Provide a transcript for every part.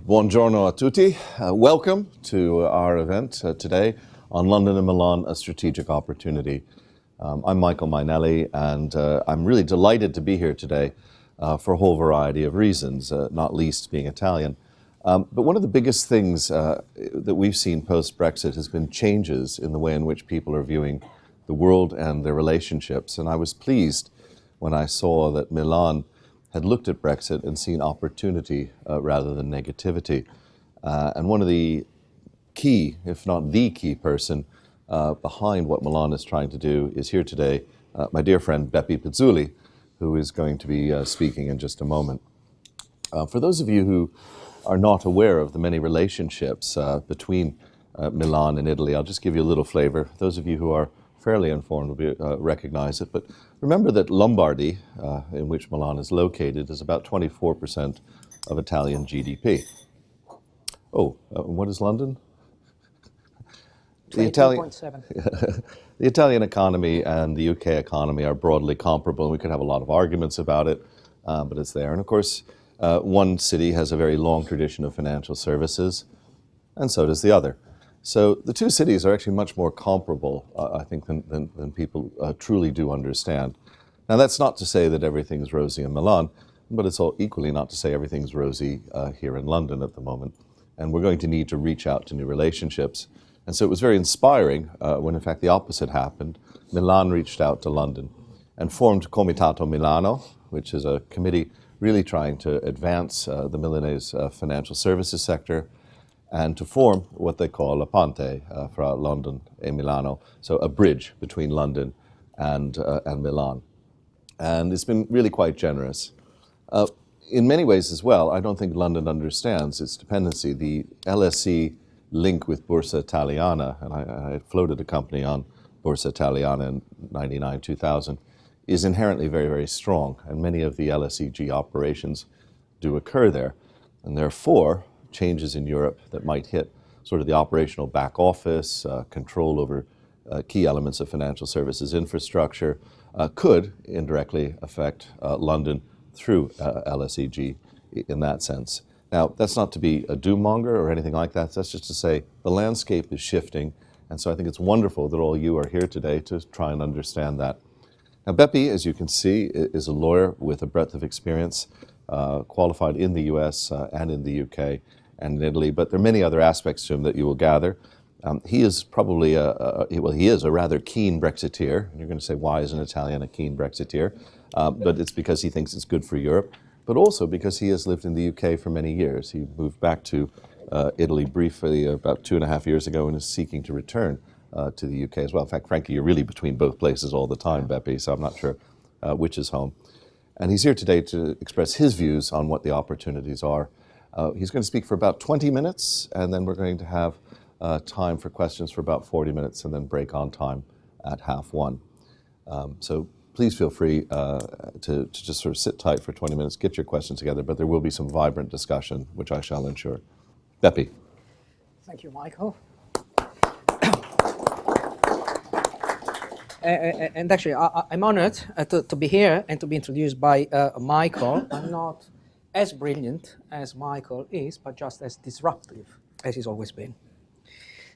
Buongiorno a tutti. Welcome to our event today on London and Milan, a strategic opportunity. I'm Michael Mainelli, and I'm really delighted to be here today for a whole variety of reasons, not least being Italian. But one of the biggest things that we've seen post-Brexit has been changes in the way in which people are viewing the world and their relationships. And I was pleased when I saw that Milan had looked at Brexit and seen opportunity rather than negativity. And one of the key, if not the key person behind what Milan is trying to do is here today, my dear friend Beppe Pezzulli, who is going to be speaking in just a moment. For those of you who are not aware of the many relationships between Milan and Italy, I'll just give you a little flavor. Those of you who are fairly informed will recognize it, but remember that Lombardy, in which Milan is located, is about 24% of Italian GDP. Oh, what is London? 22.7. The Italian economy and the UK economy are broadly comparable, and we could have a lot of arguments about it, but it's there. And of course, one city has a very long tradition of financial services, and so does the other. So the two cities are actually much more comparable, I think, than people truly do understand. Now, that's not to say that everything's rosy in Milan, but it's all equally not to say everything's rosy here in London at the moment. And we're going to need to reach out to new relationships. And so it was very inspiring when, in fact, the opposite happened. Milan reached out to London and formed Comitato Milano, which is a committee really trying to advance the Milanese financial services sector, and to form what they call a ponte fra London e Milano, so a bridge between London and Milan. And it's been really quite generous. In many ways as well, I don't think London understands its dependency. The LSE link with Borsa Italiana, and I floated a company on Borsa Italiana in 99, 2000, is inherently very, very strong, and many of the LSEG operations do occur there. And therefore, changes in Europe that might hit sort of the operational back office, control over key elements of financial services infrastructure, could indirectly affect London through LSEG in that sense. Now, that's not to be a doom monger or anything like that. That's just to say the landscape is shifting, and so I think it's wonderful that all you are here today to try and understand that. Now, Beppe, as you can see, is a lawyer with a breadth of experience, qualified in the US and in the UK and in Italy, but there are many other aspects to him that you will gather. He is probably he is a rather keen Brexiteer. And you're going to say, why is an Italian a keen Brexiteer? But it's because he thinks it's good for Europe, but also because he has lived in the UK for many years. He moved back to Italy briefly about 2.5 years ago and is seeking to return to the UK as well. In fact, frankly, you're really between both places all the time, Beppe, so I'm not sure which is home. And he's here today to express his views on what the opportunities are. He's going to speak for about 20 minutes, and then we're going to have time for questions for about 40 minutes, and then break on time at 1:30. So please feel free to just sort of sit tight for 20 minutes, get your questions together, but there will be some vibrant discussion, which I shall ensure. Beppe. Thank you, Michael. And actually, I'm honored to be here and to be introduced by Michael. I'm not as brilliant as Michael is, but just as disruptive as he's always been.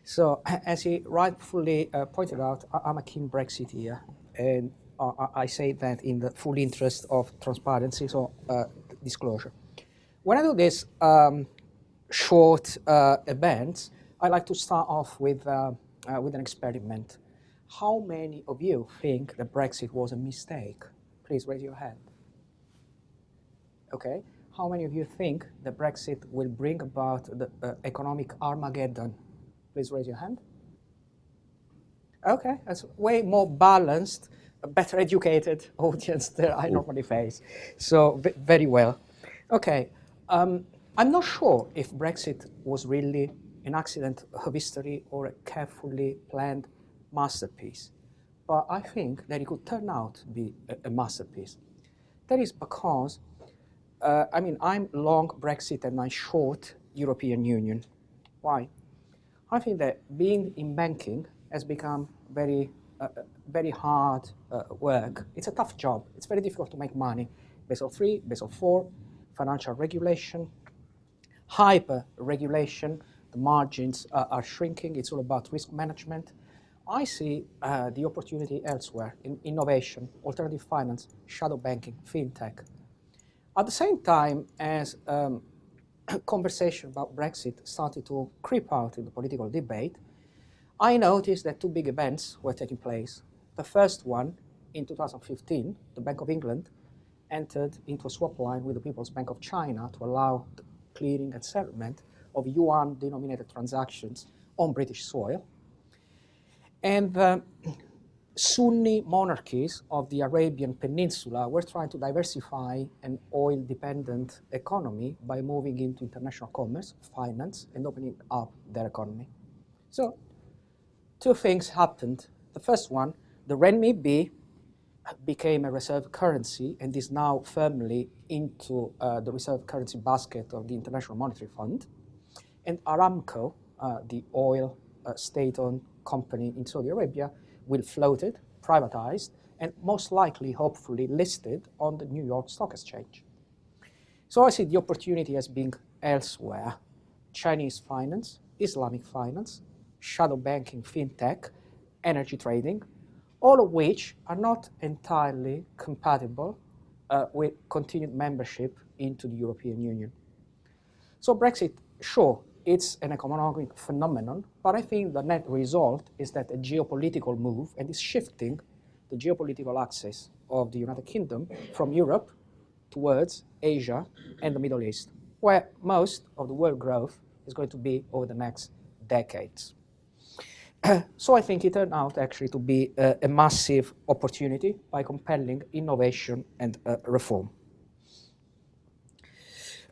So, as he rightfully pointed out, I'm a keen Brexiteer, and I say that in the full interest of transparency, so disclosure. When I do this short event, I like to start off with an experiment. How many of you think that Brexit was a mistake? Please raise your hand. Okay. How many of you think that Brexit will bring about the economic Armageddon? Please raise your hand. Okay, that's way more balanced, a better educated audience than I normally face. So very well. Okay, I'm not sure if Brexit was really an accident of history or a carefully planned masterpiece, but I think that it could turn out to be a masterpiece. That is because I'm long Brexit and I'm short European Union. Why? I think that being in banking has become very hard work. It's a tough job. It's very difficult to make money. Basel III, Basel IV, financial regulation, hyper-regulation, the margins are shrinking, it's all about risk management. I see the opportunity elsewhere in innovation, alternative finance, shadow banking, fintech. At the same time as conversation about Brexit started to creep out in the political debate, I noticed that two big events were taking place. The first one, in 2015, the Bank of England entered into a swap line with the People's Bank of China to allow the clearing and settlement of yuan-denominated transactions on British soil. And Sunni monarchies of the Arabian Peninsula were trying to diversify an oil-dependent economy by moving into international commerce, finance, and opening up their economy. So, two things happened. The first one, the renminbi became a reserve currency and is now firmly into the reserve currency basket of the International Monetary Fund. And Aramco, the oil state-owned company in Saudi Arabia, will floated, privatized, and most likely, hopefully, listed on the New York Stock Exchange. So I see the opportunity as being elsewhere. Chinese finance, Islamic finance, shadow banking, fintech, energy trading, all of which are not entirely compatible with continued membership into the European Union. So Brexit, sure, it's an economic phenomenon, but I think the net result is that a geopolitical move and is shifting the geopolitical axis of the United Kingdom from Europe towards Asia and the Middle East, where most of the world growth is going to be over the next decades. So I think it turned out actually to be a massive opportunity by compelling innovation and reform.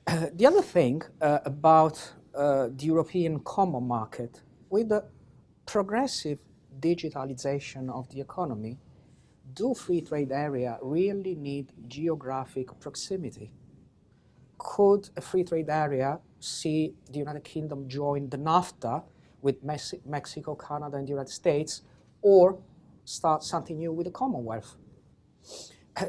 The other thing about the European common market, with the progressive digitalization of the economy, do free trade area really need geographic proximity? Could a free trade area see the United Kingdom join the NAFTA with Mexico, Canada, and the United States, or start something new with the Commonwealth?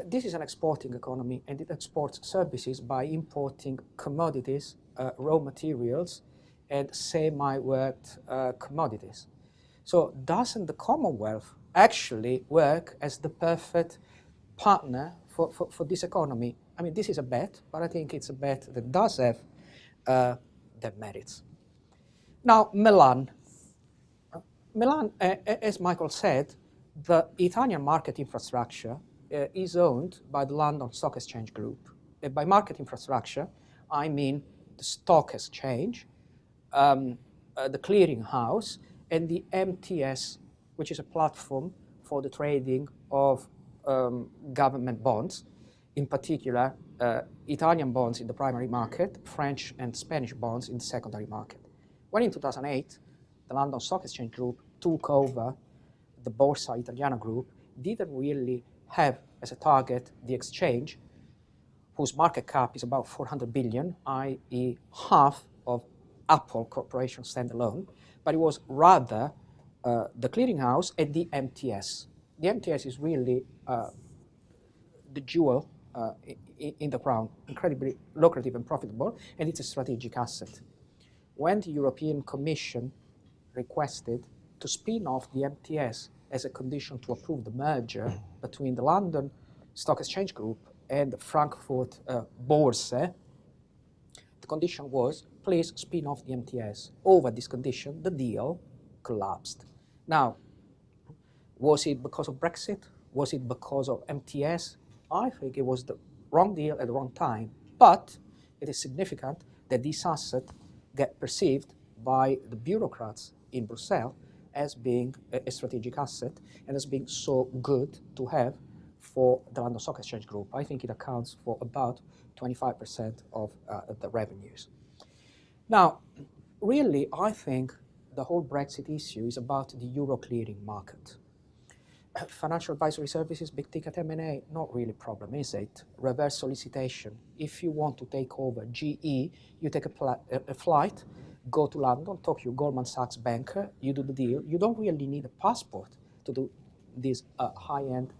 This is an exporting economy, and it exports services by importing commodities, raw materials, and semi-worked commodities. So doesn't the Commonwealth actually work as the perfect partner for this economy? I mean, this is a bet, but I think it's a bet that does have their merits. Now, Milan. Milan, as Michael said, the Italian market infrastructure is owned by the London Stock Exchange Group. By market infrastructure, I mean the stock exchange, the clearing house, and the MTS, which is a platform for the trading of government bonds, in particular Italian bonds in the primary market, French and Spanish bonds in the secondary market. When in 2008, the London Stock Exchange Group took over the Borsa Italiana Group, didn't really have as a target the exchange, whose market cap is about 400 billion, i.e. half of Apple Corporation standalone, but it was rather the clearinghouse and the MTS. The MTS is really the jewel in the crown, incredibly lucrative and profitable, and it's a strategic asset. When the European Commission requested to spin off the MTS as a condition to approve the merger between the London Stock Exchange Group and the Frankfurt Börse, the condition was, please spin off the MTS. Over this condition, the deal collapsed. Now, was it because of Brexit? Was it because of MTS? I think it was the wrong deal at the wrong time, but it is significant that this asset get perceived by the bureaucrats in Brussels as being a strategic asset and as being so good to have for the London Stock Exchange Group. I think it accounts for about 25% of the revenues. Now, really, I think the whole Brexit issue is about the euro clearing market. Financial advisory services, big ticket M&A, not really a problem, is it? Reverse solicitation. If you want to take over GE, you take a flight, go to London, talk to your Goldman Sachs banker, you do the deal. You don't really need a passport to do these high-end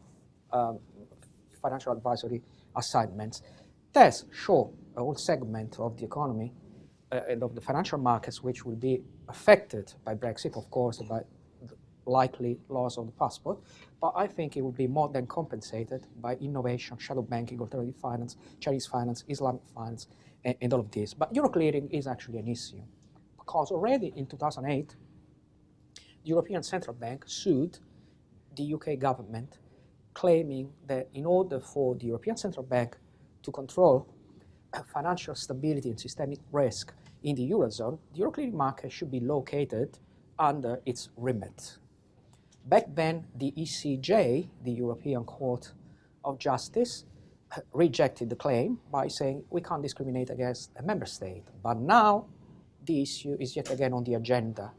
financial advisory assignments. There's, sure, a whole segment of the economy and of the financial markets, which will be affected by Brexit, of course, by the likely loss of the passport. But I think it will be more than compensated by innovation, shadow banking, alternative finance, Chinese finance, Islamic finance, and all of this. But euro clearing is actually an issue, because already in 2008, the European Central Bank sued the UK government, claiming that in order for the European Central Bank to control financial stability and systemic risk in the Eurozone, the euro clearing market should be located under its remit. Back then, the ECJ, the European Court of Justice, rejected the claim by saying we can't discriminate against a member state. But now, the issue is yet again on the agenda.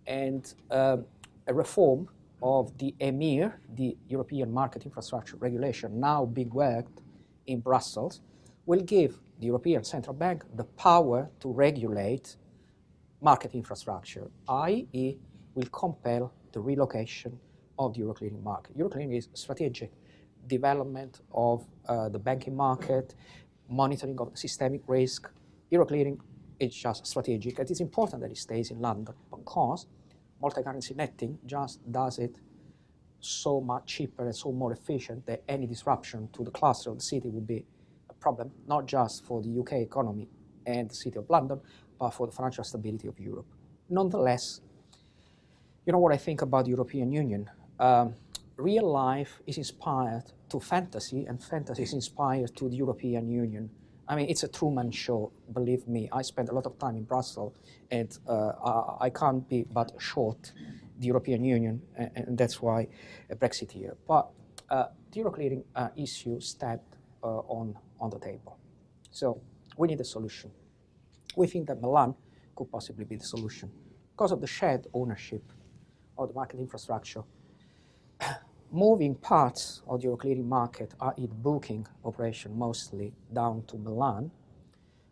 And a reform of the EMIR, the European Market Infrastructure Regulation, now being worked in Brussels, will give the European Central Bank the power to regulate market infrastructure, i.e., will compel the relocation of the euro clearing market. Euro clearing is strategic development of the banking market, monitoring of systemic risk. Euro clearing is just strategic. It is important that it stays in London because multi-currency netting just does it so much cheaper and so more efficient that any disruption to the cluster of the city would be a problem, not just for the UK economy and the city of London, but for the financial stability of Europe. Nonetheless, you know what I think about the European Union? Real life is inspired to fantasy, and fantasy is inspired to the European Union. I mean, it's a Truman show, believe me. I spent a lot of time in Brussels, and I can't be but short the European Union, and that's why Brexit here. But the euro clearing issue stepped on the table. So we need a solution. We think that Milan could possibly be the solution because of the shared ownership of the market infrastructure. Moving parts of the euro clearing market, i.e. the booking operation mostly, down to Milan,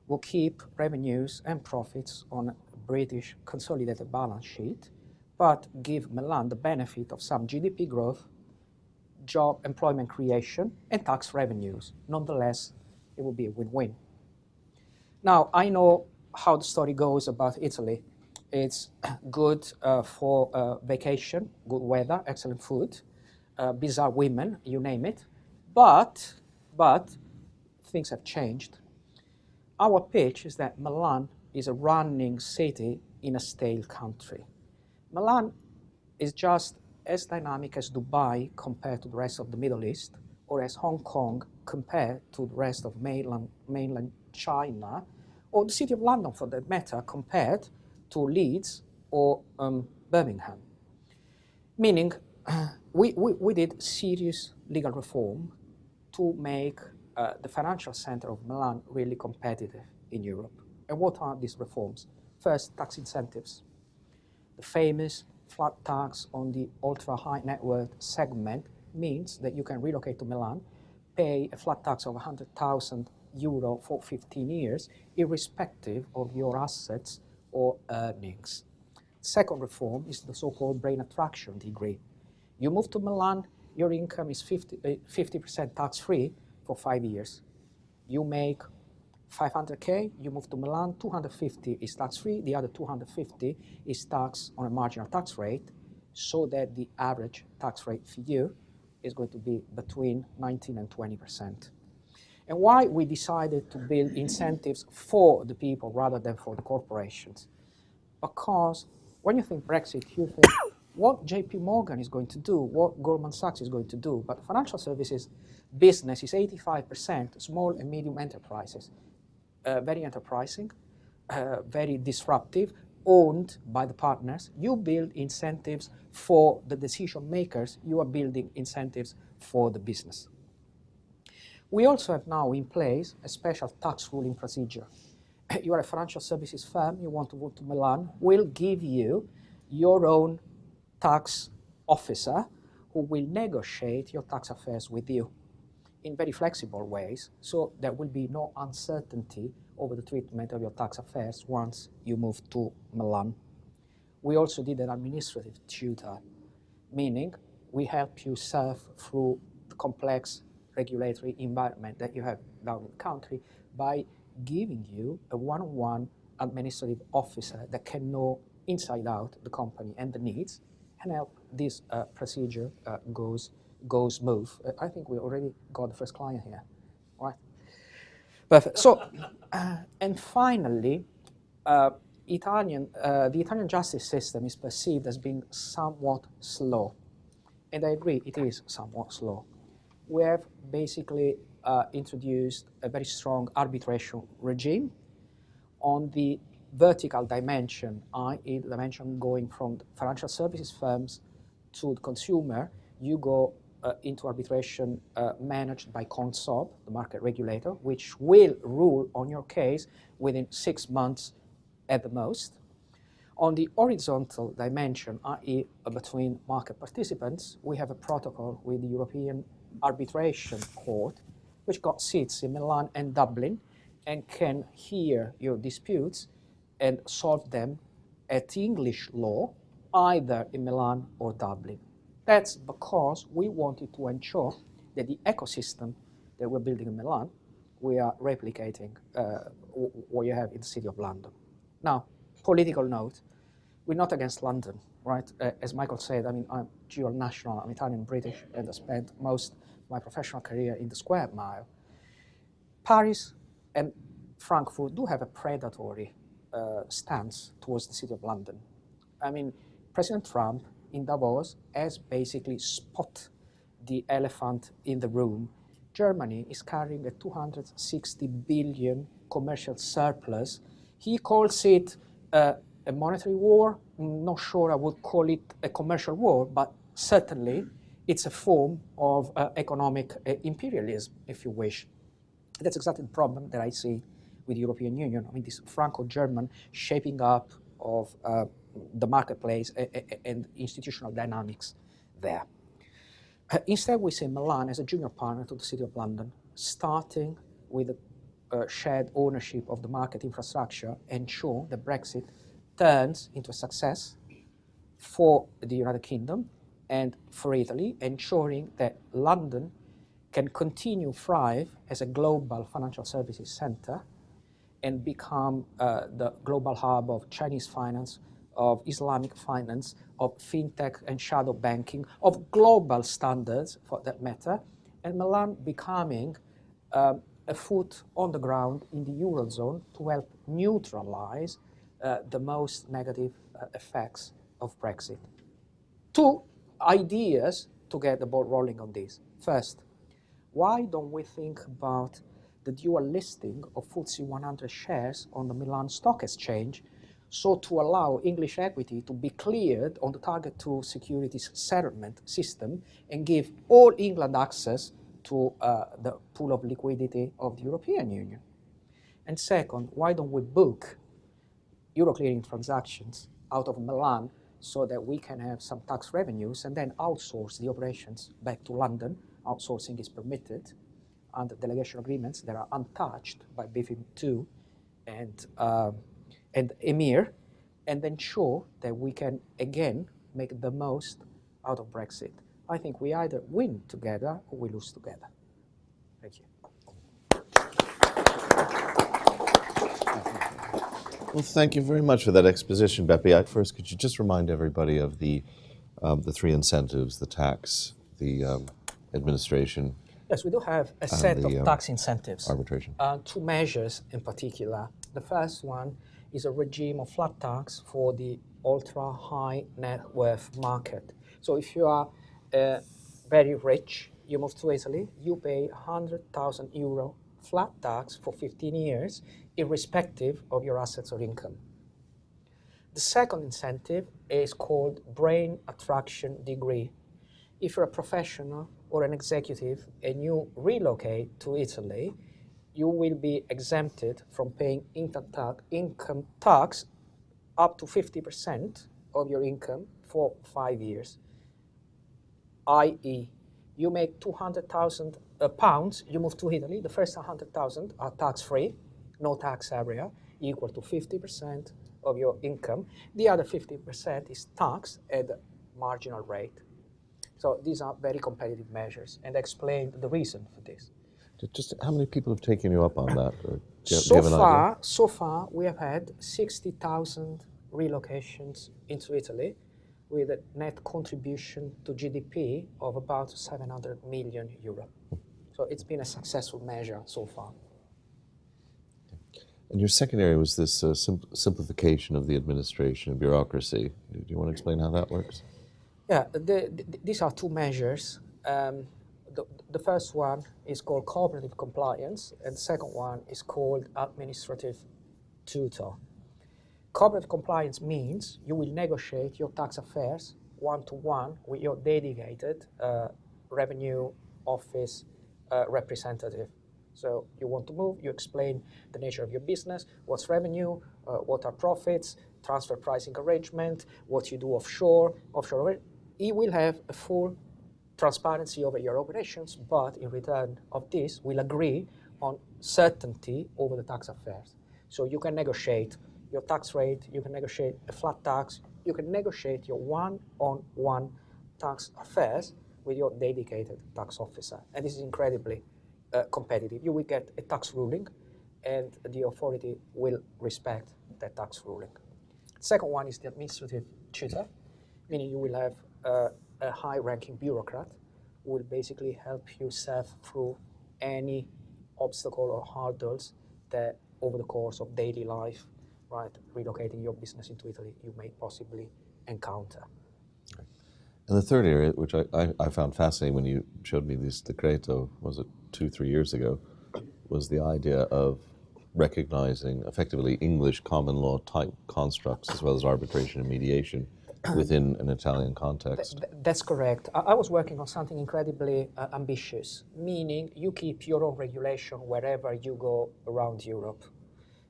will keep revenues and profits on a British consolidated balance sheet, but give Milan the benefit of some GDP growth, job employment creation, and tax revenues. Nonetheless, it will be a win-win. Now, I know how the story goes about Italy. It's good for vacation, good weather, excellent food, bizarre women, you name it. But things have changed. Our pitch is that Milan is a running city in a stale country. Milan is just as dynamic as Dubai compared to the rest of the Middle East, or as Hong Kong compared to the rest of mainland China, or the city of London, for that matter, compared to Leeds or Birmingham. Meaning, we did serious legal reform to make the financial center of Milan really competitive in Europe. And what are these reforms? First, tax incentives. The famous flat tax on the ultra-high net worth segment means that you can relocate to Milan, pay a flat tax of 100,000 euro for 15 years, irrespective of your assets or earnings. Second reform is the so-called brain attraction degree. You move to Milan, your income is 50% tax-free for 5 years. You make 500K, you move to Milan, 250 is tax-free, the other 250 is taxed on a marginal tax rate, so that the average tax rate for you is going to be between 19 and 20%. And why we decided to build incentives for the people rather than for the corporations? Because when you think Brexit, you think what JP Morgan is going to do, what Goldman Sachs is going to do. But financial services business is 85% small and medium enterprises. Very enterprising, very disruptive, owned by the partners. You build incentives for the decision makers. You are building incentives for the business. We also have now in place a special tax ruling procedure. You are a financial services firm, you want to go to Milan, we'll give you your own tax officer who will negotiate your tax affairs with you in very flexible ways, so there will be no uncertainty over the treatment of your tax affairs once you move to Milan. We also did an administrative tutor, meaning we help you surf through the complex regulatory environment that you have down in the country by giving you a one-on-one administrative officer that can know inside out the company and the needs, and help this procedure goes smooth. I think we already got the first client here, right? Perfect. So, and finally, the Italian justice system is perceived as being somewhat slow. And I agree, it is somewhat slow. We have basically introduced a very strong arbitration regime on the vertical dimension, i.e. the dimension going from the financial services firms to the consumer. You go into arbitration managed by CONSOB, the market regulator, which will rule on your case within 6 months at the most. On the horizontal dimension, i.e. between market participants, we have a protocol with the European Arbitration Court, which got seats in Milan and Dublin, and can hear your disputes and solve them at English law, either in Milan or Dublin. That's because we wanted to ensure that the ecosystem that we're building in Milan, we are replicating what you have in the City of London. Now, political note, we're not against London, right? As Michael said, I mean, I'm dual national, I'm Italian and British, and I spent most of my professional career in the square mile. Paris and Frankfurt do have a predatory stance towards the City of London. I mean, President Trump in Davos has basically spotted the elephant in the room. Germany is carrying a 260 billion commercial surplus. He calls it a monetary war. I'm not sure I would call it a commercial war, but certainly it's a form of economic imperialism, if you wish. That's exactly the problem that I see with the European Union. I mean, this Franco-German shaping up of the marketplace and institutional dynamics there. Instead, we see Milan as a junior partner to the City of London, starting with a shared ownership of the market infrastructure, ensure that Brexit turns into a success for the United Kingdom and for Italy, ensuring that London can continue thrive as a global financial services center and become the global hub of Chinese finance, of Islamic finance, of fintech and shadow banking, of global standards for that matter, and Milan becoming a foot on the ground in the Eurozone to help neutralize the most negative effects of Brexit. Two ideas to get the ball rolling on this. First, why don't we think about the dual listing of FTSE 100 shares on the Milan Stock Exchange, so to allow English equity to be cleared on the Target 2 securities settlement system and give all England access to the pool of liquidity of the European Union? And second, why don't we book Euro clearing transactions out of Milan so that we can have some tax revenues and then outsource the operations back to London? Outsourcing is permitted under delegation agreements that are untouched by BFIM 2 and EMIR, and ensure that we can again make the most out of Brexit. I think we either win together or we lose together. Thank you. Well, thank you very much for that exposition, Beppe. First, could you just remind everybody of the three incentives: the tax, the administration. Yes, we do have a set of tax incentives. Arbitration. Two measures in particular. The first one is a regime of flat tax for the ultra high net worth market. So if you are very rich, you move to Italy, you pay €100,000 flat tax for 15 years, irrespective of your assets or income. The second incentive is called brain attraction degree. If you're a professional or an executive and you relocate to Italy, you will be exempted from paying income tax up to 50% of your income for 5 years. I.e., you make £200,000, you move to Italy, the first 100,000 are tax-free, no tax area, equal to 50% of your income. The other 50% is taxed at the marginal rate. So these are very competitive measures, and I explained the reason for this. Just how many people have taken you up on that? Or do you have an idea? So far, we have had 60,000 relocations into Italy with a net contribution to GDP of about 700 million euro. So it's been a successful measure so far. And your second area was this simplification of the administration and bureaucracy. Do you want to explain how that works? Yeah, these are two measures. The first one is called cooperative compliance, and the second one is called administrative tutor. Cooperative compliance means you will negotiate your tax affairs one-to-one with your dedicated revenue office representative. So you want to move, you explain the nature of your business, what's revenue, what are profits, transfer pricing arrangement, what you do offshore. He will have a full transparency over your operations, but in return of this, we'll agree on certainty over the tax affairs. So you can negotiate your tax rate, you can negotiate a flat tax, you can negotiate your one-on-one tax affairs with your dedicated tax officer. And this is incredibly competitive. You will get a tax ruling, and the authority will respect that tax ruling. Second one is the administrative tutor, meaning you will have a high-ranking bureaucrat who will basically help you surf through any obstacle or hurdles that over the course of daily life, right, relocating your business into Italy, you may possibly encounter. And the third area, which I found fascinating when you showed me this decreto, was it 2-3 years ago, was the idea of recognizing effectively English common law type constructs as well as arbitration and mediation within an Italian context. That's correct. I was working on something incredibly ambitious, meaning you keep your own regulation wherever you go around Europe.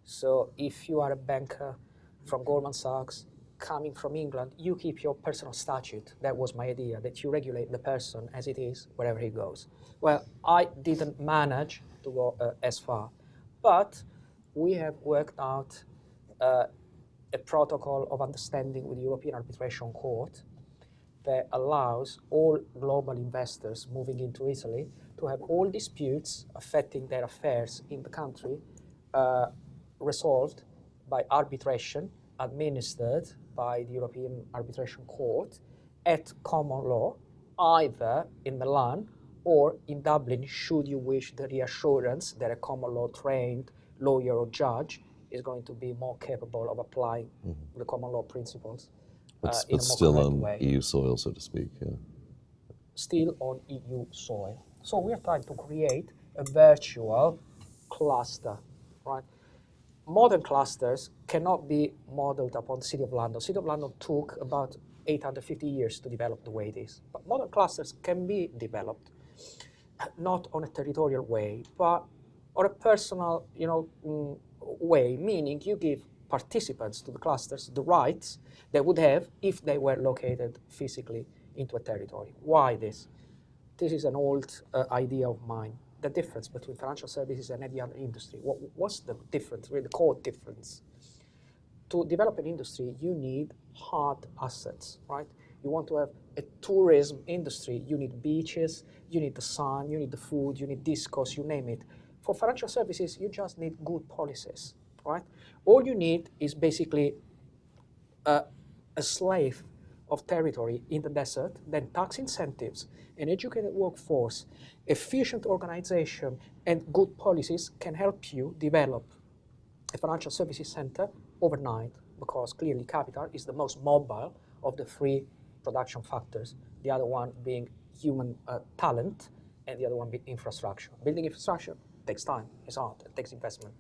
So if you are a banker from Goldman Sachs coming from England, you keep your personal statute. That was my idea, that you regulate the person as it is wherever he goes. Well, I didn't manage to go as far, but we have worked out a protocol of understanding with the European Arbitration Court that allows all global investors moving into Italy to have all disputes affecting their affairs in the country resolved by arbitration administered by the European Arbitration Court at common law, either in Milan or in Dublin, should you wish the reassurance that a common law trained lawyer or judge is going to be more capable of applying the common law principles in a more still correct on way. EU soil, so to speak. Yeah. Still on EU soil. So we are trying to create a virtual cluster, right? Modern clusters cannot be modeled upon the City of London. City of London took about 850 years to develop the way it is. But modern clusters can be developed not on a territorial way, but on a personal, way, meaning you give participants to the clusters the rights they would have if they were located physically into a territory. Why this? This is an old idea of mine. The difference between financial services and any other industry. What's the difference, really the core difference? To develop an industry, you need hard assets, right? You want to have a tourism industry, you need beaches, you need the sun, you need the food, you need discos, you name it. For financial services, you just need good policies, right? All you need is basically a slave of territory in the desert, then tax incentives, an educated workforce, efficient organization, and good policies can help you develop a financial services center overnight, because clearly capital is the most mobile of the three production factors, the other one being human talent, and the other one being infrastructure. Building infrastructure takes time, it's hard, it takes investment.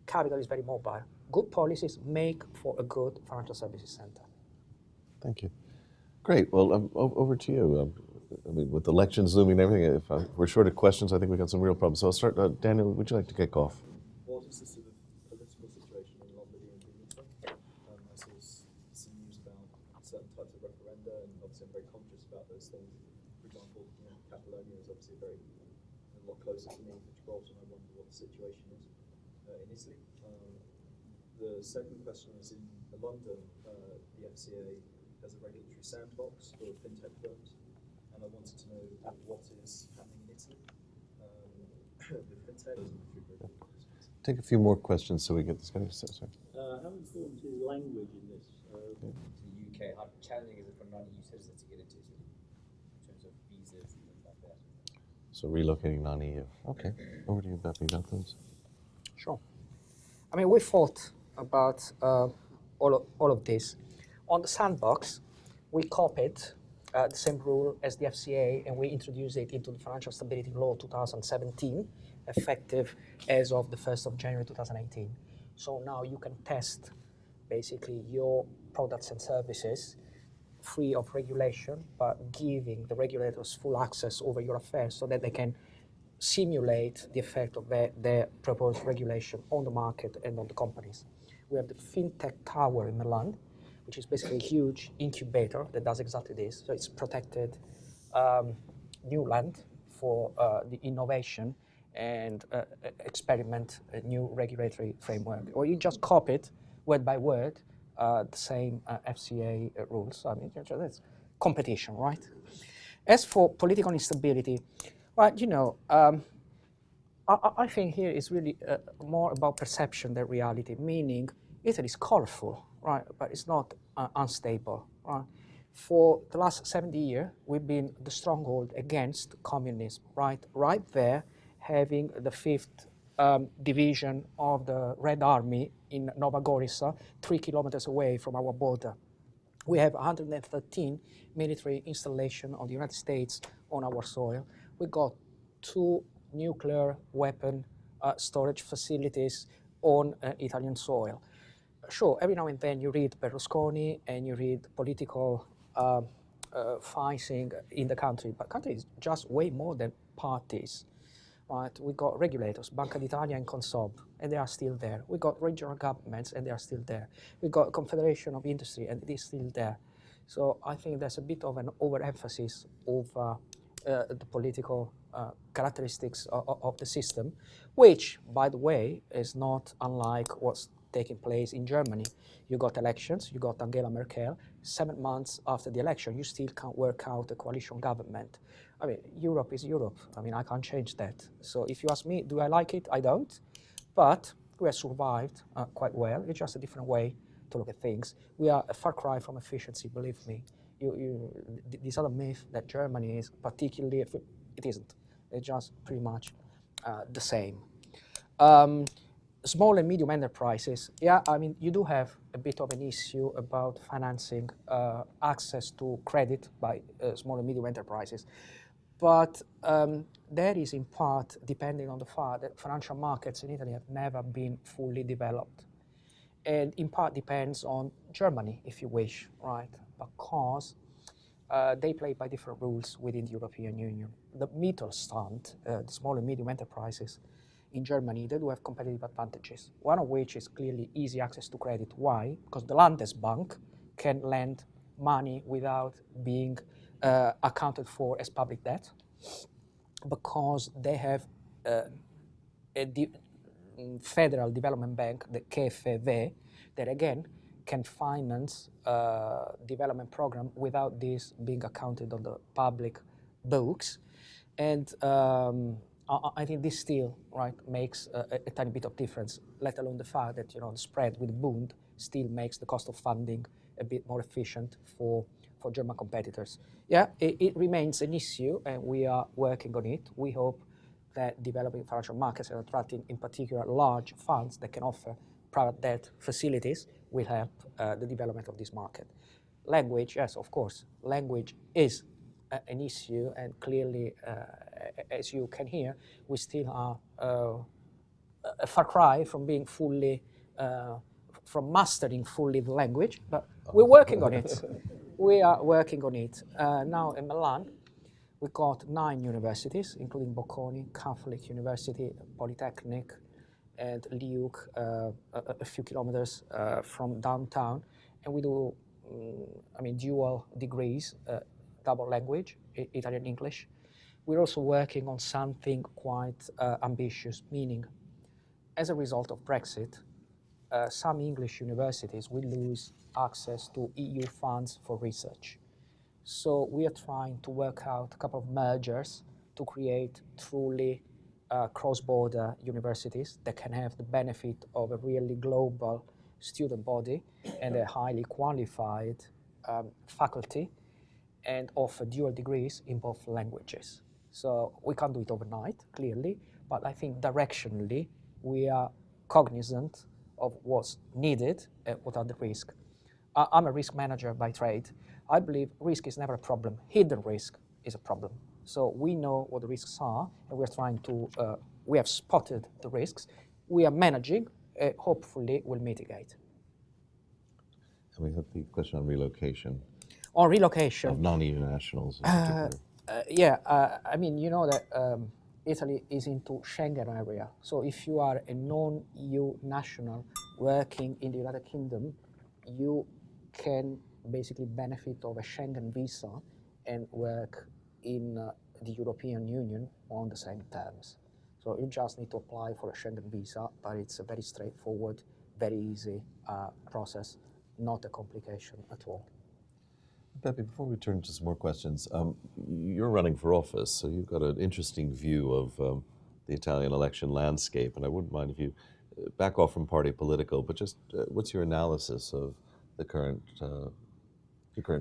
Capital is very mobile. Good policies make for a good financial services center. Thank you. Great. Well, over to you. I mean, with elections looming and everything, if we're short of questions, I think we've got some real problems. So I'll start. Daniel, would you like to kick off? What is the sort of political situation in Lombardy and Veneto? I saw some news about certain types of referenda, and obviously I'm very conscious about those things. For example, Catalonia is obviously a lot closer to me than Gibraltar, and I wonder what the situation is in Italy. The second question is in London, the FCA has a regulatory sandbox for fintech firms, and I wanted to know what is happening in Italy. fintech. Take a few more questions so we get this guy. Sorry. How important is language in this? To the UK, how challenging is it for non-EU citizens to get into Italy in terms of visas and things like that? So relocating non-EU. Okay. Over to you, Beth. You got those? Sure. I mean, we thought about all of this. On the sandbox, we copied the same rule as the FCA, and we introduced it into the Financial Stability Law 2017, effective as of the 1st of January 2018. So now you can test basically your products and services free of regulation, but giving the regulators full access over your affairs so that they can simulate the effect of their proposed regulation on the market and on the companies. We have the FinTech Tower in Milan, which is basically a huge incubator that does exactly this. So it's protected new land for the innovation and experiment a new regulatory framework. Or you just copy it word by word, the same FCA rules. I mean, that's competition, right? As for political instability, well, you know, I think here is really more about perception than reality, meaning Italy is colorful, right, but it's not unstable, right? For the last 70 years, we've been the stronghold against communism, right? Right there, having the 5th division of the Red Army in Nova Gorica, 3 kilometers away from our border. We have 113 military installations of the United States on our soil. We got 2 nuclear weapon storage facilities on Italian soil. Sure, every now and then you read Berlusconi and you read political fighting in the country, but country is just way more than parties. Right? We got regulators, Banca d'Italia and Consob, and they are still there. We got regional governments, and they are still there. We got Confederation of Industry, and it is still there. So I think there's a bit of an overemphasis over the political characteristics of the system, which, by the way, is not unlike what's taking place in Germany. You got elections, you got Angela Merkel. 7 months after the election, you still can't work out a coalition government. I mean, Europe is Europe. I mean, I can't change that. So if you ask me, do I like it? I don't. But we have survived quite well. It's just a different way to look at things. We are a far cry from efficiency, believe me. This other myth that Germany is particularly, it isn't. It's just pretty much the same. Small and medium enterprises, yeah, I mean, you do have a bit of an issue about financing access to credit by small and medium enterprises. But that is in part depending on the fact that financial markets in Italy have never been fully developed. And in part depends on Germany, if you wish, right? Because they play by different rules within the European Union. The Mittelstand, the small and medium enterprises in Germany, they do have competitive advantages, one of which is clearly easy access to credit. Why? Because the Landesbank can lend money without being accounted for as public debt, because they have a federal development bank, the KfW, that again can finance development program without this being accounted on the public books. And I think this still, right, makes a tiny bit of difference, let alone the fact that, you know, the spread with the Bund still makes the cost of funding a bit more efficient for German competitors. Yeah, it remains an issue, and we are working on it. We hope that developing financial markets and attracting, in particular, large funds that can offer private debt facilities will help the development of this market. Language, yes, of course. Language is an issue, and clearly, as you can hear, we still are a far cry from being fully, from mastering fully the language, but we're working on it. We are working on it. Now in Milan, we got 9 universities, including Bocconi, Catholic University, Polytechnic, and Liuk, a few kilometers from downtown. And we do, dual degrees, double language, Italian, English. We're also working on something quite ambitious, meaning as a result of Brexit, some English universities will lose access to EU funds for research. So we are trying to work out a couple of mergers to create truly cross-border universities that can have the benefit of a really global student body and a highly qualified faculty, and offer dual degrees in both languages. So we can't do it overnight, clearly, but I think directionally we are cognizant of what's needed and what are the risks. I'm a risk manager by trade. I believe risk is never a problem. Hidden risk is a problem. So we know what the risks are, and we're trying to, we have spotted the risks. We are managing, hopefully we'll mitigate. And we have the question on relocation On relocation, of non-EU nationals in particular. I mean, you know that Italy is into Schengen area. So if you are a non-EU national working in the United Kingdom, you can basically benefit of a Schengen visa and work in the European Union on the same terms. So you just need to apply for a Schengen visa, but it's a very straightforward, very easy process, not a complication at all. Pepe, before we turn to some more questions, you're running for office, so you've got an interesting view of the Italian election landscape, and I wouldn't mind if you back off from party political, but just what's your analysis of the current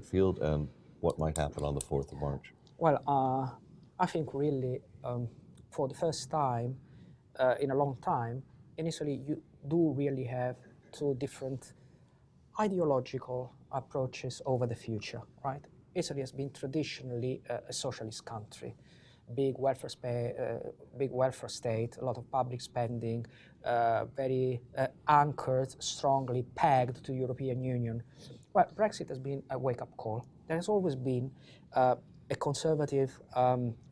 field and what might happen on the 4th of March? Well, I think really for the first time in a long time, initially you do really have two different ideological approaches over the future, right? Italy has been traditionally a socialist country, big welfare state, a lot of public spending, very anchored, strongly pegged to European Union. Well, Brexit has been a wake-up call. There has always been a conservative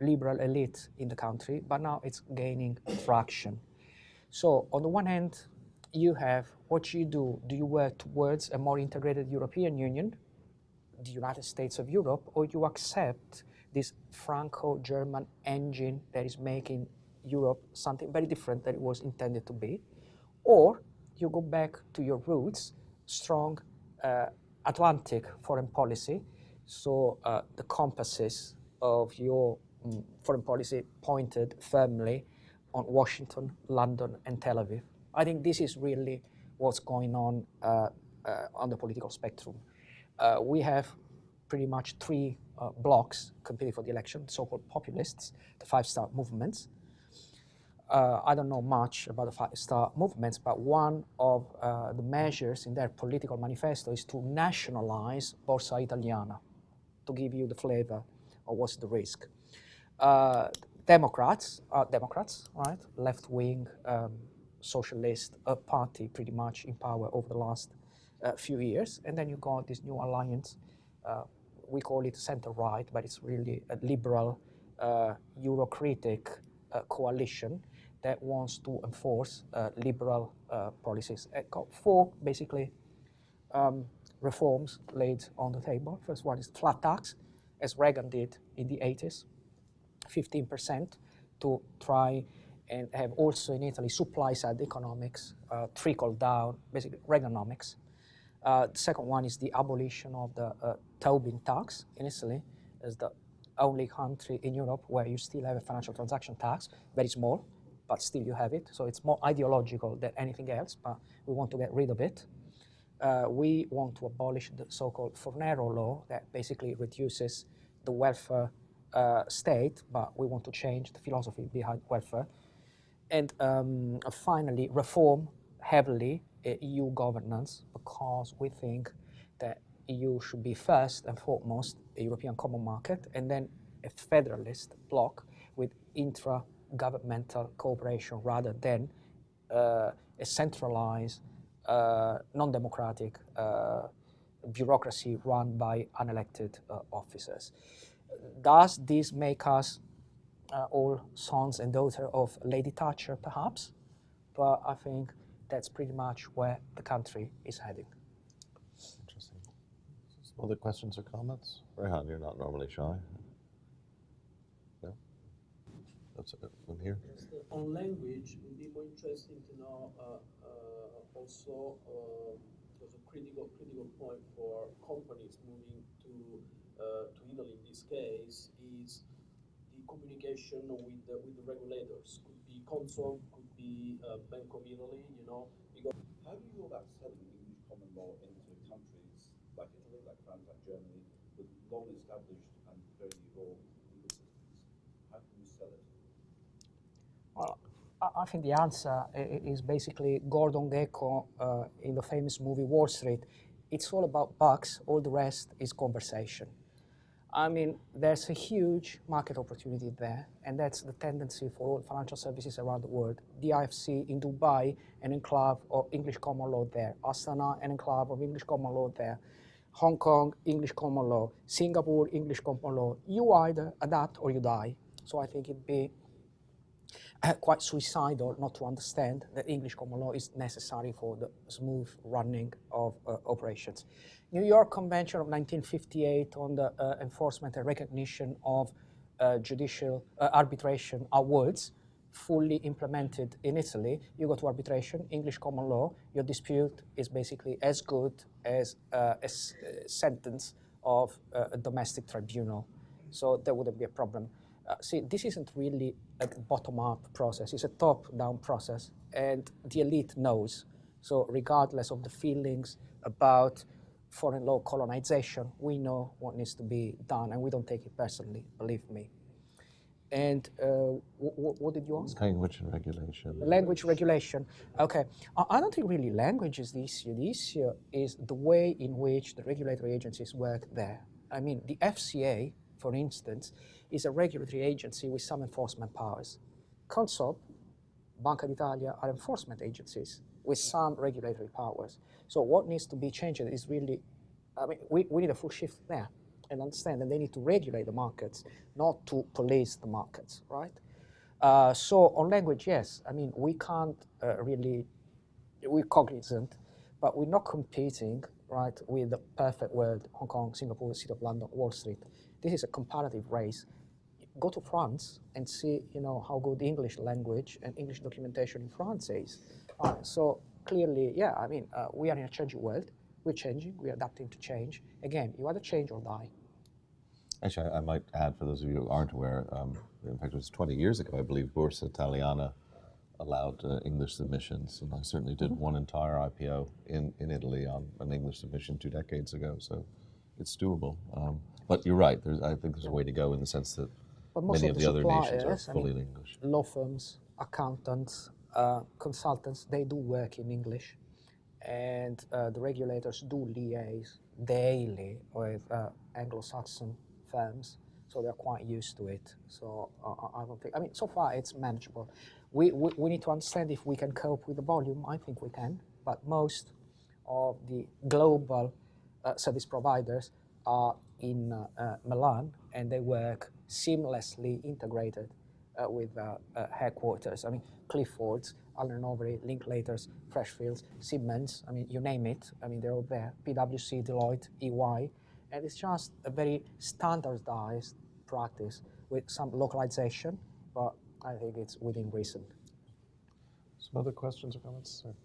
liberal elite in the country, but now it's gaining traction. So on the one hand, you have what you do. Do you work towards a more integrated European Union, the United States of Europe, or you accept this Franco-German engine that is making Europe something very different than it was intended to be, or you go back to your roots, strong Atlantic foreign policy, so the compasses of your foreign policy pointed firmly on Washington, London, and Tel Aviv. I think this is really what's going on the political spectrum. We have pretty much three blocks competing for the election, so-called populists, the five-star movements. I don't know much about the five-star movements, but one of the measures in their political manifesto is to nationalize Borsa Italiana, to give you the flavor of what's the risk. Democrats, right? Left-wing socialist party pretty much in power over the last few years. And then you got this new alliance. We call it center-right, but it's really a liberal, Eurocritic coalition that wants to enforce liberal policies. It got four, basically, reforms laid on the table. First one is flat tax, as Reagan did in the 80s, 15% to try and have also in Italy supply-side economics, trickle down, basically Reaganomics. The second one is the abolition of the Tobin tax in Italy, as the only country in Europe where you still have a financial transaction tax, very small, but still you have it. So it's more ideological than anything else, but we want to get rid of it. We want to abolish the so-called Fornero law that basically reduces the welfare state, but we want to change the philosophy behind welfare. And finally, reform heavily EU governance, because we think that EU should be first and foremost a European common market, and then a federalist bloc with intra-governmental cooperation rather than a centralized, non-democratic bureaucracy run by unelected officers. Does this make us all sons and daughters of Lady Thatcher, perhaps? But I think that's pretty much where the country is heading. Interesting. Some other questions or comments? Rehan, you're not normally shy. No? That's it. From here? Just on language, it would be more interesting to know also there's a critical point for companies moving to Italy in this case is the communication with the regulators. Could be Consul, could be Bank of Italy, you know, because How do you go about selling English common law into countries like Italy, like France, like Germany, with long established and very evolved legal systems? How can you sell it? Well, I think the answer is basically Gordon Gekko in the famous movie Wall Street. It's all about bucks, all the rest is conversation. I mean, there's a huge market opportunity there, and that's the tendency for all financial services around the world. The IFC in Dubai, an enclave of English common law there. Astana, an enclave of English common law there. Hong Kong, English common law. Singapore, English common law. You either adapt or you die. So I think it'd be quite suicidal not to understand that English common law is necessary for the smooth running of operations. New York Convention of 1958 on the enforcement and recognition of judicial arbitration awards, fully implemented in Italy. You go to arbitration, English common law, your dispute is basically as good as a sentence of a domestic tribunal. So there wouldn't be a problem. See, this isn't really a bottom-up process. It's a top-down process, and the elite knows. So regardless of the feelings about foreign law colonization, we know what needs to be done, and we don't take it personally, believe me. And what did you ask? Language and regulation. Language regulation. Okay. I don't think really language is the issue. The issue is the way in which the regulatory agencies work there. I mean, the FCA, for instance, is a regulatory agency with some enforcement powers. Consob, Banca d'Italia are enforcement agencies with some regulatory powers. So what needs to be changed is really, I mean, we need a full shift there and understand that they need to regulate the markets, not to police the markets, right? So on language, yes, I mean, we can't really, we're cognizant, but we're not competing, right, with the perfect world, Hong Kong, Singapore, City of London, Wall Street. This is a comparative race. Go to France and see, you know, how good the English language and English documentation in France is. So clearly, yeah, I mean, we are in a changing world. We're changing, we're adapting to change. Again, you either change or die. Actually, I might add, for those of you who aren't aware, in fact, it was 20 years ago, I believe, Borsa Italiana allowed English submissions, and I certainly did one entire IPO in Italy on an English submission 2 decades ago, so it's doable. But you're right, I think there's a way to go in the sense that many of the other nations are fully in English. Law firms, accountants, consultants, they do work in English, and the regulators do liaise daily with Anglo-Saxon firms, so they're quite used to it. So I don't think, I mean, so far it's manageable. We need to understand if we can cope with the volume. I think we can, but most of the global service providers are in Milan, and they work seamlessly integrated with headquarters. I mean, Clifford's, Allen & Overy, Linklaters, Freshfields, Siemens, I mean, you name it. I mean, they're all there. PwC, Deloitte, EY. And it's just a very standardized practice with some localization, but I think it's within reason. Some other questions or comments? Sorry.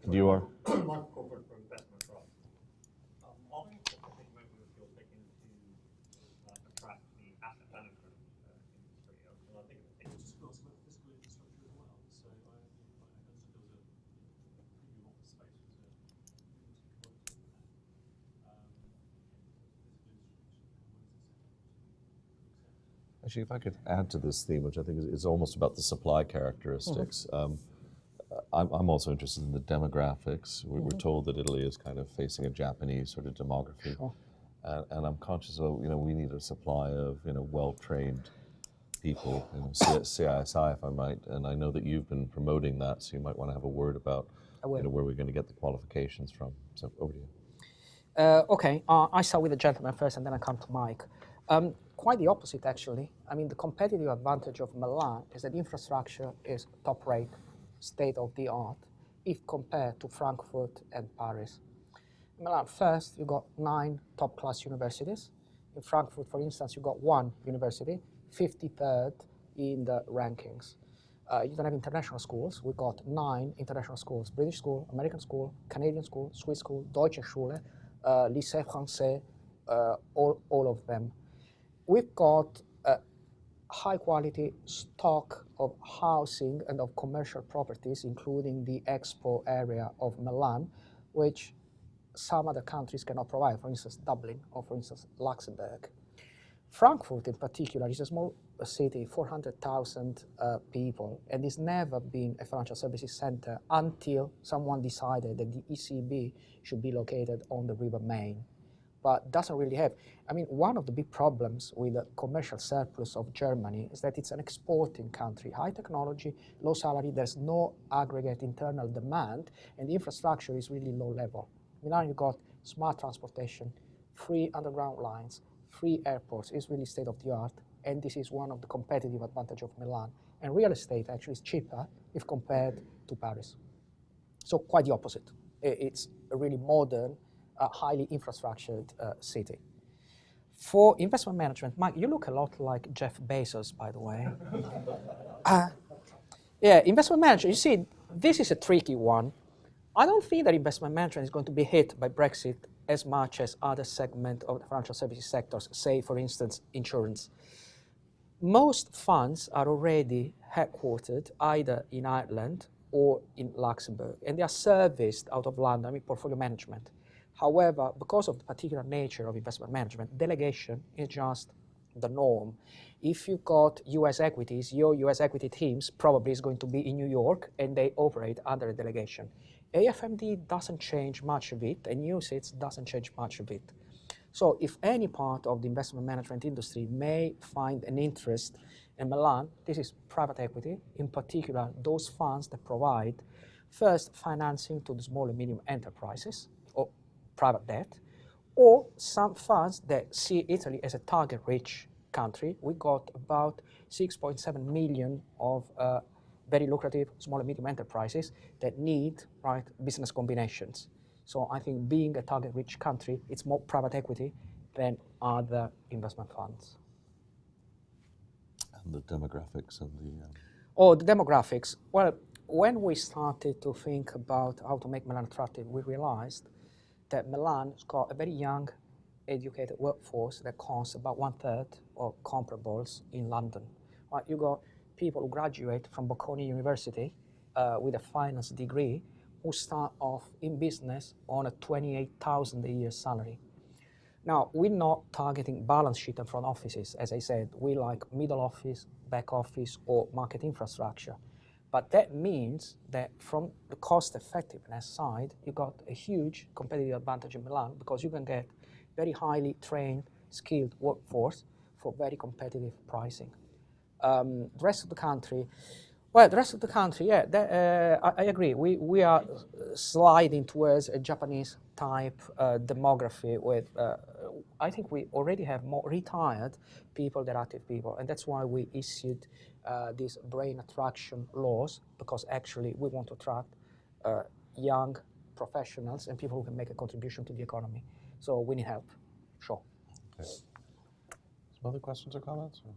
You are? Mark Corporate for Investment Trust. Are there specific measures you're taking to attract the asset management industry? And I think it's got some fiscal infrastructure as well. So I understood there was a premium office space was a Actually, if I could add to this theme, which I think is almost about the supply characteristics. I'm also interested in the demographics. We're told that Italy is kind of facing a Japanese sort of demography. Sure. And I'm conscious of, we need a supply of, well-trained people, CISI, if I might. And I know that you've been promoting that, so you might want to have a word about, where we're going to get the qualifications from. So over to you. Okay, I start with the gentleman first, and then I come to Mike. Quite the opposite, actually. I mean, the competitive advantage of Milan is that infrastructure is top rate, state of the art, if compared to Frankfurt and Paris. In Milan, first, you got 9 top-class universities. In Frankfurt, for instance, you got 1 university, 53rd in the rankings. You don't have international schools. We got 9 international schools: British school, American school, Canadian school, Swiss school, Deutsche Schule, Lycée Français, all of them. We've got high quality stock of housing and of commercial properties, including the expo area of Milan, which some other countries cannot provide, for instance, Dublin or, for instance, Luxembourg. Frankfurt, in particular, is a small city, 400,000 people, and it's never been a financial services center until someone decided that the ECB should be located on the River Main. But doesn't really have. I mean, one of the big problems with the commercial surplus of Germany is that it's an exporting country, high technology, low salary, there's no aggregate internal demand, and the infrastructure is really low level. Milan, you got smart transportation, free underground lines, free airports, is really state of the art, and this is one of the competitive advantage of Milan. And real estate actually is cheaper if compared to Paris. So quite the opposite. It's a really modern, highly infrastructured city. For investment management, Mike, you look a lot like Jeff Bezos, by the way. Yeah, investment management, you see, this is a tricky one. I don't think that investment management is going to be hit by Brexit as much as other segments of the financial services sectors, say, for instance, insurance. Most funds are already headquartered either in Ireland or in Luxembourg, and they are serviced out of London, I mean, portfolio management. However, because of the particular nature of investment management, delegation is just the norm. If you've got US equities, your US equity teams probably is going to be in New York, and they operate under a delegation. AFMD doesn't change much of it, and UCITS doesn't change much of it. So if any part of the investment management industry may find an interest in Milan, this is private equity, in particular those funds that provide first financing to the small and medium enterprises or private debt, or some funds that see Italy as a target-rich country. We got about 6.7 million of very lucrative small and medium enterprises that need business combinations. So I think being a target-rich country, it's more private equity than other investment funds. And the demographics of the... Oh, the demographics. Well, when we started to think about how to make Milan attractive, we realized that Milan's got a very young, educated workforce that costs about 1/3 of comparables in London. Right? You got people who graduate from Bocconi University with a finance degree who start off in business on a 28,000 a year salary. Now, we're not targeting balance sheet and front offices. As I said, we like middle office, back office, or market infrastructure. But that means that from the cost effectiveness side, you got a huge competitive advantage in Milan because you can get very highly trained, skilled workforce for very competitive pricing. The rest of the country, well, the rest of the country, yeah, I agree. We are sliding towards a Japanese type demography with, I think we already have more retired people than active people. And that's why we issued these brain attraction laws, because actually we want to attract young professionals and people who can make a contribution to the economy. So we need help, sure. Okay. Some other questions or comments? Or?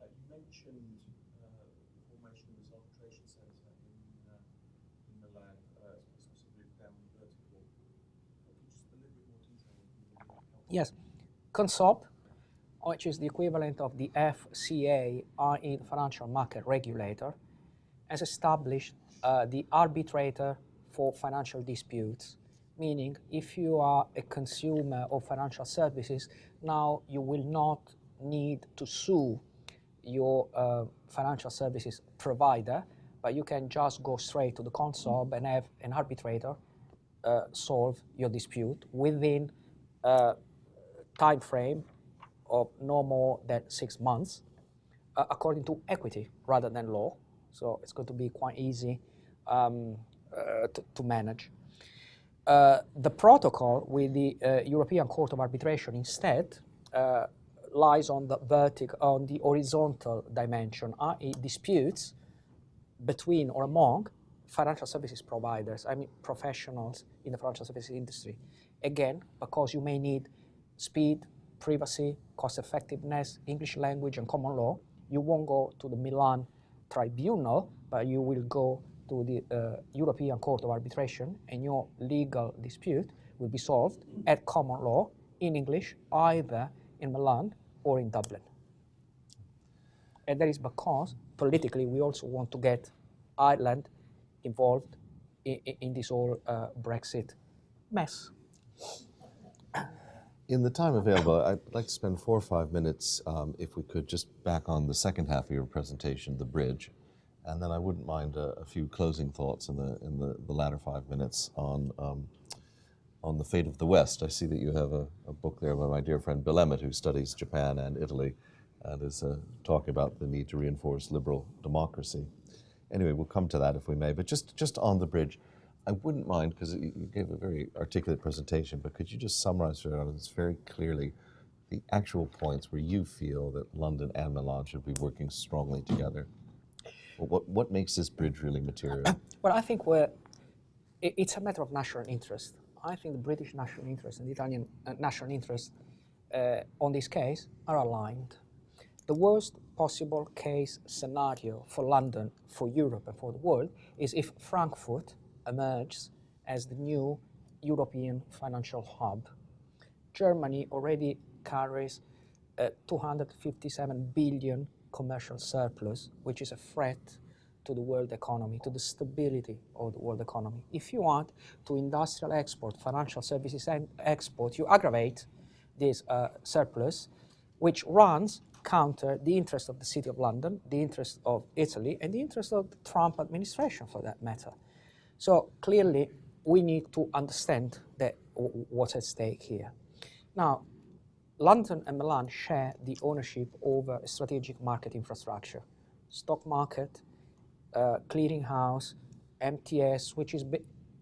You mentioned the formation of this arbitration centre in Milan, specifically down vertical. Could you just a little bit more detail? Yes, CONSOB, which is the equivalent of the FCA, i.e. the financial market regulator, has established the arbitrator for financial disputes, meaning if you are a consumer of financial services, now you will not need to sue your financial services provider, but you can just go straight to the CONSOB and have an arbitrator solve your dispute within a time frame of no more than 6 months, according to equity rather than law. So it's going to be quite easy to manage. The protocol with the European Court of Arbitration instead lies on the horizontal dimension, i.e. disputes between or among financial services providers, I mean professionals in the financial services industry. Again, because you may need speed, privacy, cost effectiveness, English language and common law, you won't go to the Milan tribunal, but you will go to the European Court of Arbitration, and your legal dispute will be solved at common law in English either in Milan or in Dublin. And that is because politically we also want to get Ireland involved in this whole Brexit mess. In the time available, I'd like to spend 4 or 5 minutes, if we could, just back on the second half of your presentation, the bridge, and then I wouldn't mind a few closing thoughts in the latter 5 minutes on the fate of the West. I see that you have a book there by my dear friend Bill Emmett, who studies Japan and Italy, and is talking about the need to reinforce liberal democracy. Anyway, we'll come to that if we may, but just on the bridge, I wouldn't mind, because you gave a very articulate presentation, but could you just summarize for us very clearly the actual points where you feel that London and Milan should be working strongly together? What makes this bridge really material? Well, I think it's a matter of national interest. I think the British national interest and the Italian national interest on this case are aligned. The worst possible case scenario for London, for Europe, and for the world is if Frankfurt emerges as the new European financial hub. Germany already carries a 257 billion commercial surplus, which is a threat to the world economy, to the stability of the world economy. If you want to industrial export, financial services and export, you aggravate this surplus, which runs counter the interest of the City of London, the interest of Italy, and the interest of the Trump administration, for that matter. So clearly, we need to understand what's at stake here. Now, London and Milan share the ownership over strategic market infrastructure, stock market, clearinghouse, MTS, which is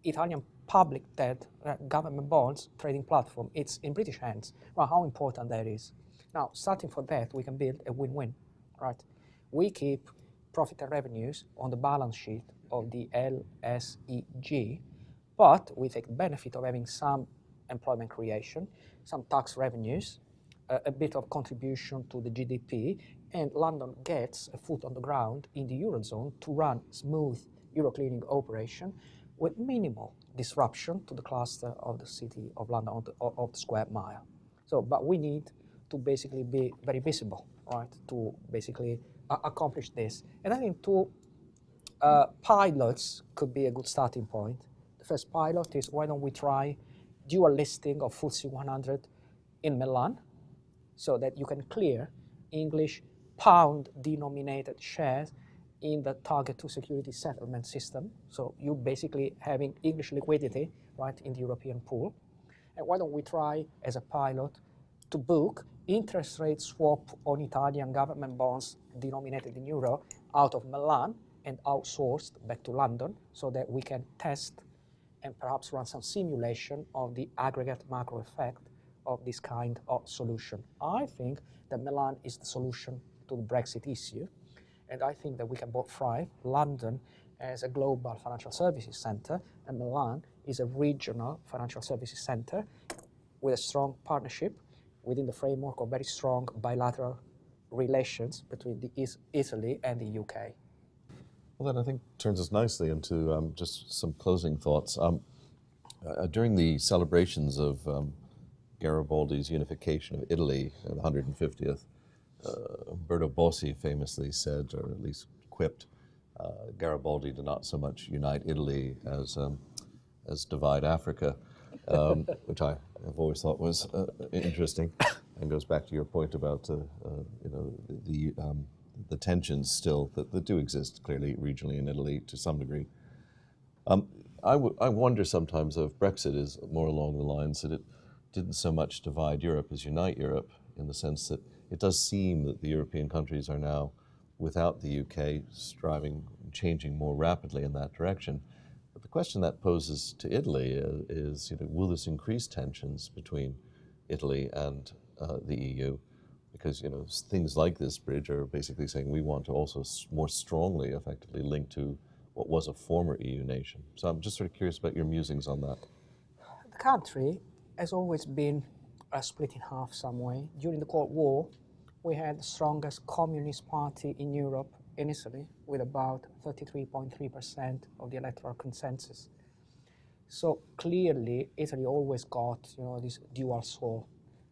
Italian public debt, government bonds trading platform. It's in British hands. Well, how important that is. Now, starting from that, we can build a win-win, right? We keep profit and revenues on the balance sheet of the LSEG, but we take benefit of having some employment creation, some tax revenues, a bit of contribution to the GDP, and London gets a foot on the ground in the Eurozone to run smooth Euroclearing operation with minimal disruption to the cluster of the City of London, of the square mile. So, but we need to basically be very visible, right, to basically accomplish this. And I think two pilots could be a good starting point. The first pilot is, why don't we try dual listing of FTSE 100 in Milan, so that you can clear English pound-denominated shares in the Target 2 security settlement system. So you basically having English liquidity, right, in the European pool. And why don't we try, as a pilot, to book interest rate swap on Italian government bonds denominated in euro out of Milan and outsourced back to London, so that we can test and perhaps run some simulation of the aggregate macro effect of this kind of solution. I think that Milan is the solution to the Brexit issue, and I think that we can both thrive. London as a global financial services center, and Milan is a regional financial services center with a strong partnership within the framework of very strong bilateral relations between Italy and the UK. Well, that I think turns us nicely into just some closing thoughts. During the celebrations of Garibaldi's unification of Italy, the 150th, Umberto Bossi famously said, or at least quipped, Garibaldi did not so much unite Italy as divide Africa, which I have always thought was interesting, and goes back to your point about the tensions still that do exist clearly regionally in Italy to some degree. I wonder sometimes if Brexit is more along the lines that it didn't so much divide Europe as unite Europe, in the sense that it does seem that the European countries are now, without the UK, changing more rapidly in that direction. But the question that poses to Italy is, will this increase tensions between Italy and the EU? Because things like this bridge are basically saying we want to also more strongly, effectively link to what was a former EU nation. So I'm just sort of curious about your musings on that. The country has always been split in half some way. During the Cold War, we had the strongest communist party in Europe, in Italy, with about 33.3% of the electoral consensus. So clearly, Italy always got this dual soul.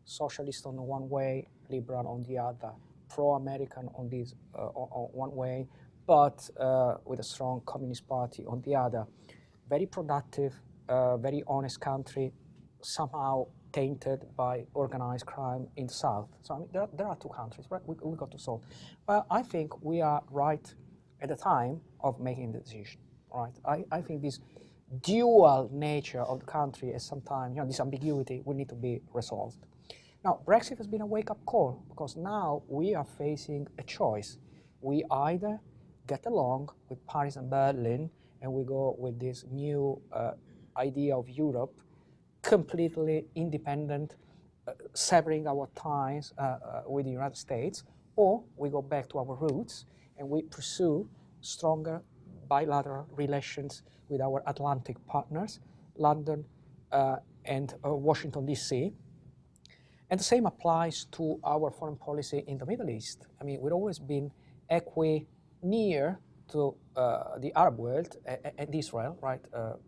socialist on the one way, liberal on the other, pro-American on this on one way, but with a strong Communist Party on the other. Very productive, very honest country, somehow tainted by organized crime in the south. So I mean, there are two countries, right? We got to solve. But I think we are right at the time of making the decision, right? I think this dual nature of the country is sometimes, this ambiguity will need to be resolved. Now, Brexit has been a wake-up call because now we are facing a choice. We either get along with Paris and Berlin and we go with this new idea of Europe, completely independent, severing our ties with the United States, or we go back to our roots and we pursue stronger bilateral relations with our Atlantic partners, London and Washington, D.C. And the same applies to our foreign policy in the Middle East. I mean, we've always been near to the Arab world and Israel, right?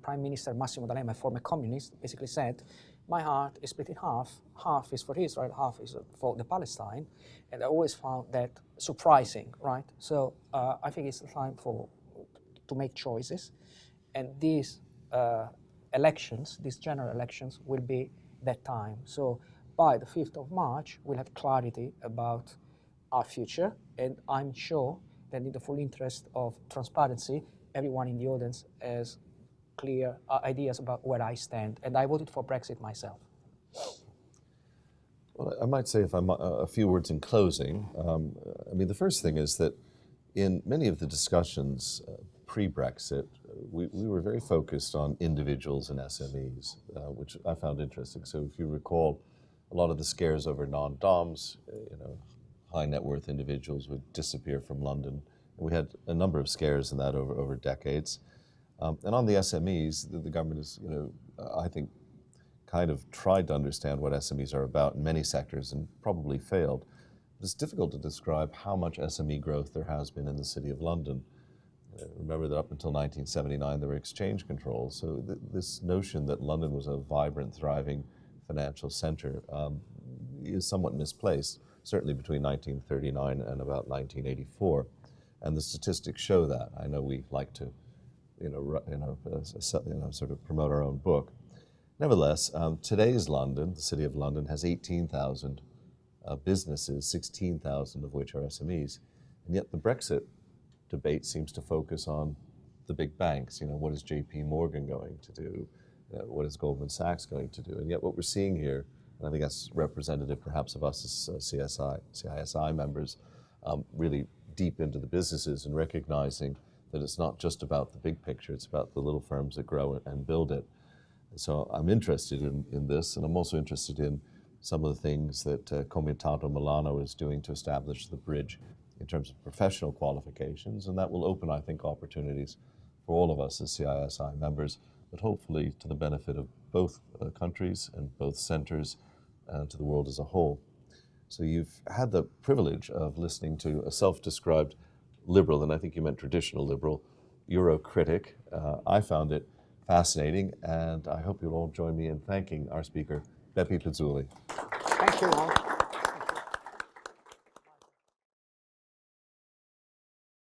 Prime Minister Massimo D'Alema, a former communist, basically said, my heart is split in half. Half is for Israel, half is for the Palestine. And I always found that surprising, right? So I think it's the time to make choices. And these elections, these general elections, will be that time. So by the 5th of March, we'll have clarity about our future. And I'm sure that in the full interest of transparency, everyone in the audience has clear ideas about where I stand. And I voted for Brexit myself. Well, I might say a few words in closing. I mean, the first thing is that in many of the discussions pre-Brexit, we were very focused on individuals and SMEs, which I found interesting. So if you recall, a lot of the scares over non-DOMs, high net worth individuals would disappear from London. And we had a number of scares in that over decades. And on the SMEs, the government has, I think, kind of tried to understand what SMEs are about in many sectors and probably failed. It's difficult to describe how much SME growth there has been in the City of London. Remember that up until 1979, there were exchange controls. So this notion that London was a vibrant, thriving financial center is somewhat misplaced, certainly between 1939 and about 1984. And the statistics show that. I know we like to, sort of promote our own book. Nevertheless, today's London, the City of London, has 18,000 businesses, 16,000 of which are SMEs. And yet the Brexit debate seems to focus on the big banks. What is JP Morgan going to do? What is Goldman Sachs going to do? And yet what we're seeing here, and I think that's representative perhaps of us as CISI members, really deep into the businesses and recognizing that it's not just about the big picture, it's about the little firms that grow and build it. And so I'm interested in this, and I'm also interested in some of the things that Comitato Milano is doing to establish the bridge in terms of professional qualifications, and that will open, I think, opportunities for all of us as CISI members, but hopefully to the benefit of both countries and both centers and to the world as a whole. So you've had the privilege of listening to a self-described liberal, and I think you meant traditional liberal, Euro critic. I found it fascinating, and I hope you'll all join me in thanking our speaker, Beppe Pezzulli. Thank you all.